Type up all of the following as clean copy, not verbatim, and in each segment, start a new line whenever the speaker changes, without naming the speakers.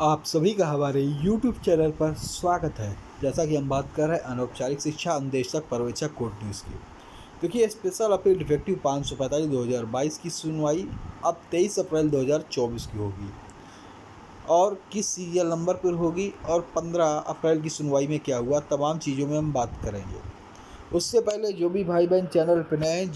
आप सभी का हमारे YouTube चैनल पर स्वागत है। जैसा कि हम बात कर रहे हैं अनौपचारिक शिक्षा अनुदेशक पर्यवेक्षक कोर्ट न्यूज़ की। देखिए, स्पेशल अपील डिफेक्टिव 545/2022 की सुनवाई अब 23 अप्रैल 2024 की होगी और किस सीरियल नंबर पर होगी और 15 अप्रैल की सुनवाई में क्या हुआ, तमाम चीज़ों में हम बात करेंगे। उससे पहले जो भी भाई बहन चैनल पर नए हैं,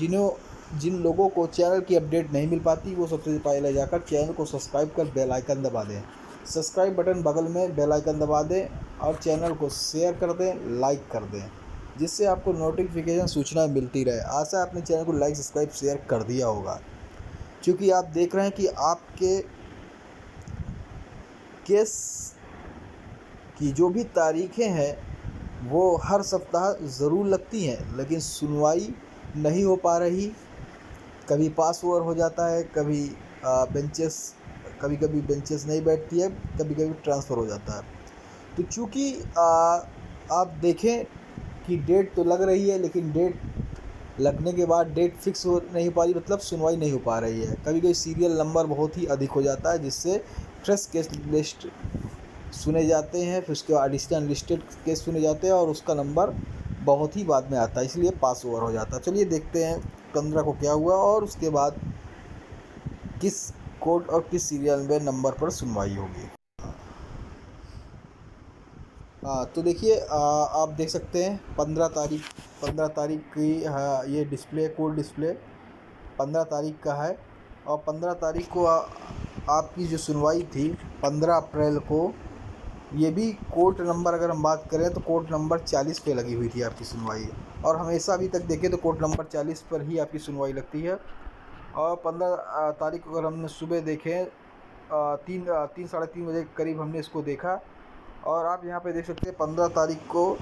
जिन लोगों को चैनल की अपडेट नहीं मिल पाती, वो सबसे पहले जाकर चैनल को सब्सक्राइब कर बेल आइकन दबा दें। सब्सक्राइब बटन बगल में बेल आइकन दबा दें और चैनल को शेयर कर दें, लाइक कर दें, जिससे आपको नोटिफिकेशन सूचना मिलती रहे। आशा है अपने चैनल को लाइक सब्सक्राइब शेयर कर दिया होगा, क्योंकि आप देख रहे हैं कि आपके केस की जो भी तारीखें हैं वो हर सप्ताह ज़रूर लगती हैं, लेकिन सुनवाई नहीं हो पा रही। कभी पास ओवर हो जाता है, कभी कभी बेंचेस नहीं बैठती है, कभी कभी ट्रांसफ़र हो जाता है। तो चूँकि आप देखें कि डेट तो लग रही है, लेकिन डेट लगने के बाद डेट फिक्स हो नहीं पा रही, मतलब सुनवाई नहीं हो पा रही है। कभी कभी सीरियल नंबर बहुत ही अधिक हो जाता है, जिससे फ्रेश केस लिस्ट सुने जाते हैं, फिर उसके बाद एडिशनल लिस्टेड केस सुने जाते हैं और उसका नंबर बहुत ही बाद में आता है, इसलिए पास ओवर हो जाता है। चलिए देखते हैं 15 को क्या हुआ और उसके बाद किस कोर्ट और किस सीरियल में नंबर पर सुनवाई होगी। हाँ, तो देखिए, आप देख सकते हैं 15 तारीख की, हाँ, ये डिस्प्ले कोड डिस्प्ले 15 तारीख का है। और 15 तारीख को आपकी जो सुनवाई थी 15 अप्रैल को, ये भी कोर्ट नंबर अगर हम बात करें तो कोर्ट नंबर 40 पे लगी हुई थी आपकी सुनवाई। और हमेशा अभी तक देखें तो कोर्ट नंबर 40 पर ही आपकी सुनवाई लगती है। और 15 तारीख को अगर हमने सुबह देखें, 3 साढ़े 3 बजे के करीब हमने इसको देखा। और आप यहाँ पे देख सकते हैं 15 तारीख को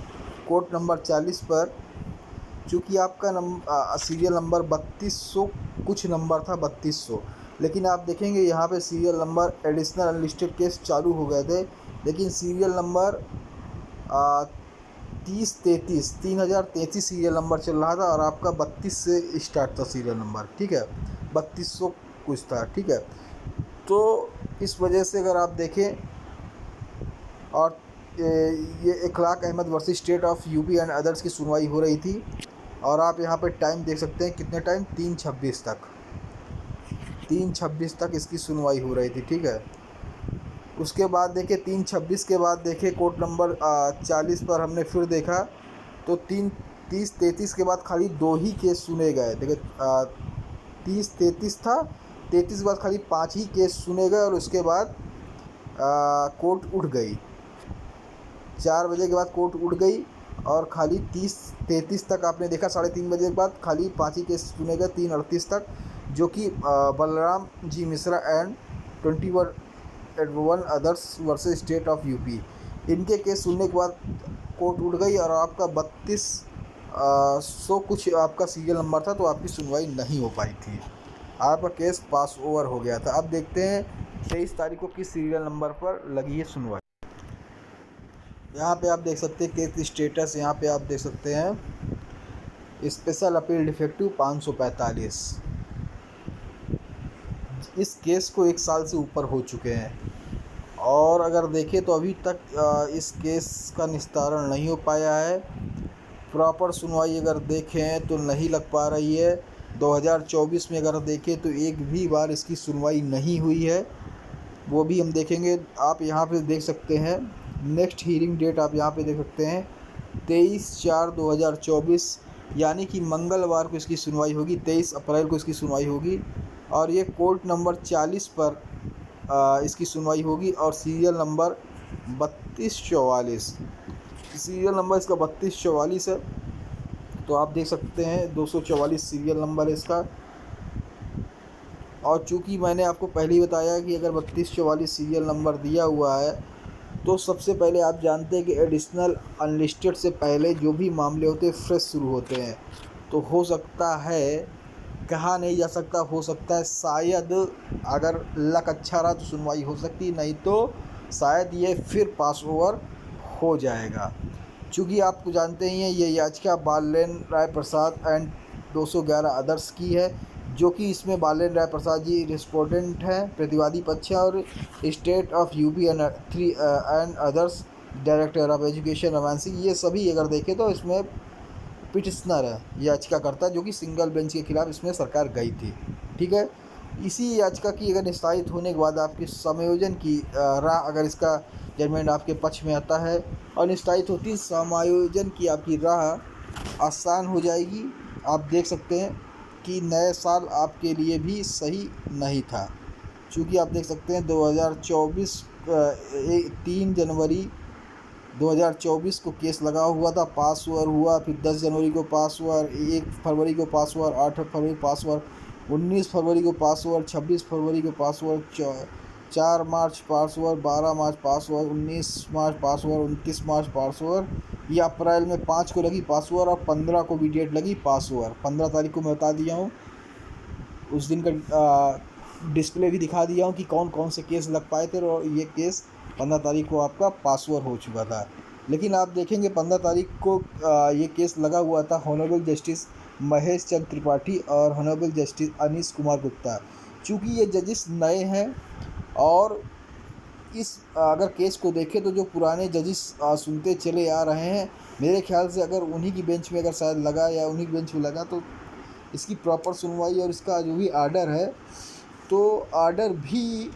कोर्ट नंबर 40 पर, चूँकि आपका सीरियल नंबर 3200 कुछ नंबर था, 3200, लेकिन आप देखेंगे यहाँ पे serial number additional unlisted case चालू हो गए थे, लेकिन सीरियल नंबर 3033 सीरियल नंबर चल रहा था और आपका 32 से स्टार्ट था सीरियल नंबर, ठीक है, 3200 कुछ था, ठीक है। तो इस वजह से अगर आप देखें, और ये Ikhlaq Ahmad versus State of UP and others की सुनवाई हो रही थी। और आप यहाँ पे टाइम देख सकते हैं, कितने टाइम, 3:26 तक इसकी सुनवाई हो रही थी, ठीक है। उसके बाद देखें 3:26 के बाद देखें कोर्ट नंबर 40 पर हमने फिर देखा तो 33 के बाद खाली 2 ही केस सुने गए। देखिए, 33 था, 33 के बाद खाली 5 ही केस सुने गए और उसके बाद कोर्ट उठ गई। 4 बजे के बाद कोर्ट उठ गई और खाली 33 तक आपने देखा। 3:30 बजे के बाद खाली 5 ही केस सुने गए, 3:38 तक, जो कि Balram ji Mishra and 21 others versus State of UP, इनके केस सुनने के बाद कोर्ट उठ गई और आपका 3200 कुछ आपका सीरियल नंबर था, तो आपकी सुनवाई नहीं हो पाई थी, आपका केस पास ओवर हो गया था। अब देखते हैं 23 तारीख को किस सीरियल नंबर पर लगी है सुनवाई। यहाँ पे आप देख सकते हैं केस स्टेटस, यहाँ पे आप देख सकते हैं स्पेशल अपील डिफेक्टिव 545। इस केस को 1 साल से ऊपर हो चुके हैं और अगर देखें तो अभी तक इस केस का निस्तारण नहीं हो पाया है। प्रॉपर सुनवाई अगर देखें तो नहीं लग पा रही है। 2024 में अगर देखें तो एक भी बार इसकी सुनवाई नहीं हुई है, वो भी हम देखेंगे। आप यहाँ पे देख सकते हैं नेक्स्ट हीयरिंग डेट, आप यहाँ पे देख सकते हैं 23/4/2024, यानी कि मंगलवार को इसकी सुनवाई होगी। 23 अप्रैल को इसकी सुनवाई होगी और ये कोर्ट नंबर 40 पर इसकी सुनवाई होगी और सीरियल नंबर 3244, सीरियल नंबर इसका 3244 है। तो आप देख सकते हैं 244 सीरियल नंबर है इसका। और चूँकि मैंने आपको पहले ही बताया कि अगर 3244 सीरियल नंबर दिया हुआ है तो सबसे पहले आप जानते हैं कि एडिशनल अनलिस्टेड से पहले जो भी मामले होते हैं फ्रेश शुरू होते हैं। तो हो सकता है, कहा नहीं जा सकता, हो सकता है शायद अगर लक अच्छा रहा तो सुनवाई हो सकती, नहीं तो शायद ये फिर पास ओवर हो जाएगा। चूँकि आपको जानते ही हैं ये याचिका बालेन राय प्रसाद एंड 211 अदर्स की है, जो कि इसमें बालेन राय प्रसाद जी रिस्पोंडेंट हैं, प्रतिवादी पक्ष है, और State of UP and others director of education रवानसी, ये सभी अगर देखें तो इसमें पिटिशनर है, याचिकाकर्ता, जो कि सिंगल बेंच के खिलाफ इसमें सरकार गई थी। ठीक है, इसी याचिका की अगर निस्तारित होने के बाद आपके समायोजन की राह, अगर इसका जजमेंट आपके पक्ष में आता है और निस्तारित होती, समायोजन की आपकी राह आसान हो जाएगी। आप देख सकते हैं कि नए साल आपके लिए भी सही नहीं था, चूँकि आप देख सकते हैं 2024 3 जनवरी 2024 को केस लगा हुआ था, पास हुआ, फिर 10 जनवरी को पास हुआ, 1 फरवरी को पास हुआ, 8 फरवरी को पास हुआ, 19 फरवरी को पास हुआ, 26 फरवरी को पास हुआ, 4 मार्च पास हुआ, 12 मार्च पास हुआ, 19 मार्च पास हुआ, 29 मार्च पास हुआ, ये अप्रैल में 5 को लगी पास हुआ, और 15 को भी डेट लगी पास हुआ। 15 तारीख को मैं बता दिया हूँ, उस दिन का डिस्प्ले भी दिखा दिया हूँ कि कौन कौन से केस लग पाए थे, और ये केस 15 तारीख को आपका पास ओवर हो चुका था। लेकिन आप देखेंगे 15 तारीख को ये केस लगा हुआ था हॉनरेबल जस्टिस महेश चंद्र त्रिपाठी और हॉनरेबल जस्टिस अनीश कुमार गुप्ता। चूँकि ये जजेस नए हैं, और इस अगर केस को देखें तो जो पुराने जजेस सुनते चले आ रहे हैं, मेरे ख्याल से अगर उन्हीं की बेंच में अगर शायद लगा, या उन्हीं की बेंच में लगा, तो इसकी प्रॉपर सुनवाई और इसका जो भी आर्डर है, तो आर्डर भी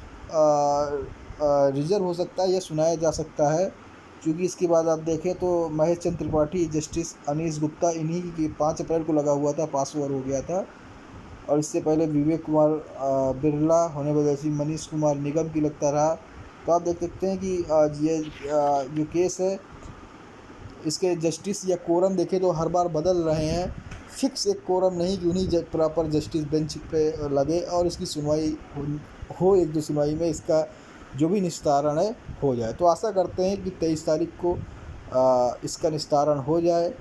रिजर्व हो सकता है या सुनाया जा सकता है। क्योंकि इसके बाद आप देखें तो महेश चंद्र त्रिपाठी, जस्टिस अनीश गुप्ता, इन्हीं की 5 अप्रैल को लगा हुआ था, पास ओवर हो गया था। और इससे पहले विवेक कुमार बिरला, होने जस्टिस मनीष कुमार निगम की लगता रहा। तो आप देख सकते हैं कि ये जो केस है, इसके जस्टिस या कोरम देखें तो हर बार बदल रहे हैं, फिक्स एक कोरम नहीं कि उन्हीं प्रॉपर जस्टिस बेंच पे लगे और इसकी सुनवाई हो एक दो सुनवाई में इसका जो भी निस्तारण है हो जाए। तो आशा करते हैं कि 23 तारीख को इसका निस्तारण हो जाए,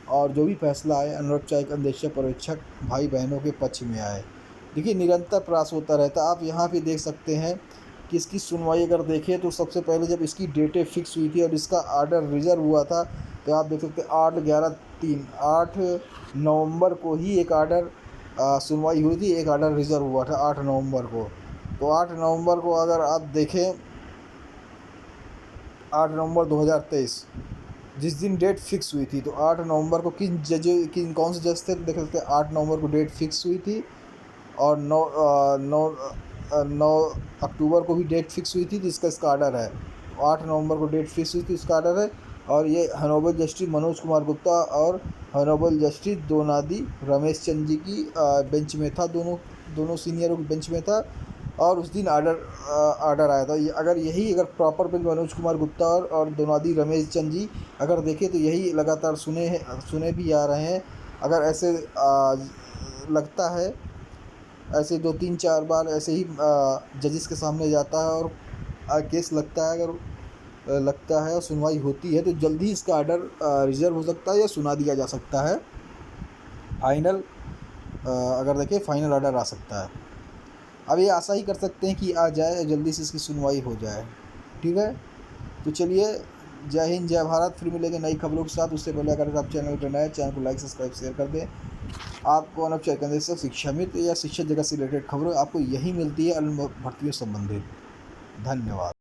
और जो भी फैसला आए अनौपचारिक अंदेशक पर्यवेक्षक भाई बहनों के पक्ष में आए। देखिए, निरंतर प्रयास होता रहता। आप यहाँ पे देख सकते हैं कि इसकी सुनवाई अगर देखें तो सबसे पहले जब इसकी डेटें फिक्स हुई थी और इसका आर्डर रिजर्व हुआ था, तो आप देख सकते हैं 8 नवंबर को ही एक आर्डर सुनवाई हुई थी, एक आर्डर रिजर्व हुआ था 8 नवंबर को। तो 8 नवंबर को अगर आप देखें, 8 नवंबर 2023 जिस दिन डेट फिक्स हुई थी, तो 8 नवंबर को कौन से जज थे, देख सकते हैं 8 नवंबर को डेट फिक्स हुई थी, और 9 अक्टूबर को भी डेट फिक्स हुई थी, जिसका इसका आर्डर है। 8 नवंबर को डेट फिक्स हुई थी, इसका आर्डर है। और ये हॉनरेबल जस्टिस मनोज कुमार गुप्ता और हॉनरेबल जस्टिस दोनादी रमेश चंद जी की बेंच में था, दोनों सीनियरों की बेंच में था, और उस दिन आर्डर आया था। अगर प्रॉपर बेंच मनोज कुमार गुप्ता और दोनादी रमेश चंद जी अगर देखें तो यही लगातार सुने भी आ रहे हैं। अगर ऐसे लगता है, ऐसे 2-3-4 बार ऐसे ही जजेस के सामने जाता है और केस लगता है, अगर लगता है और सुनवाई होती है, तो जल्दी ही इसका आर्डर रिजर्व हो सकता है या सुना दिया जा सकता है। फाइनल अगर देखें फाइनल आर्डर आ सकता है। अब ये आशा ही कर सकते हैं कि आ जाए, जल्दी से इसकी सुनवाई हो जाए। ठीक है, तो चलिए, जय हिंद, जय भारत। फिर मिलेंगे नई खबरों के साथ। उससे पहले अगर आप चैनल पर नए हैं, चैनल को लाइक सब्सक्राइब शेयर कर दें। आपको अनौपचारिक अंदेशक, शिक्षा मित्र या शिक्षा जगत से रिलेटेड खबरें आपको यही मिलती है, अन्य भर्तियों संबंधित। धन्यवाद।